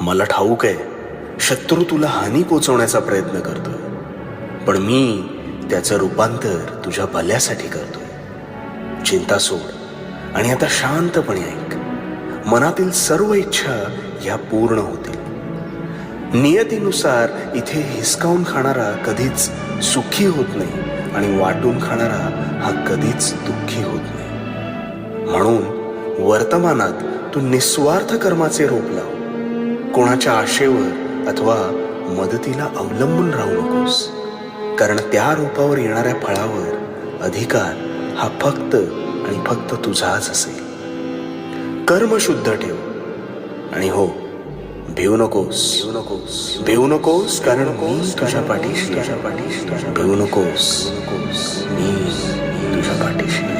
मला ठाऊक आहे शत्रू तुला हानी पोचवण्याचा प्रयत्न करतोय, पण मी त्याचं रूपांतर तुझ्या भल्यासाठी करतोय. चिंता सोड आणि आता शांतपणे ऐक. मनातील सर्व इच्छा ह्या पूर्ण होतील. नियतीनुसार इथे हिसकावून खाणारा कधीच सुखी होत नाही आणि वाटून खाणारा हा कधीच दुःखी होत नाही. म्हणून वर्तमानात तू निस्वार्थ कर्माचे रोप लाव. कोणाच्या आशेवर अथवा मदतीला अवलंबून राहू नकोस, कारण त्या रोपावर येणाऱ्या फळावर अधिकार हा फक्त आणि फक्त तुझाच असेल. कर्म शुद्ध ठेव आणि हो, भिवू नकोस कारण मी तुझ्या पाठीशी. भिवू नकोस, मी तुझ्या पाठीशी.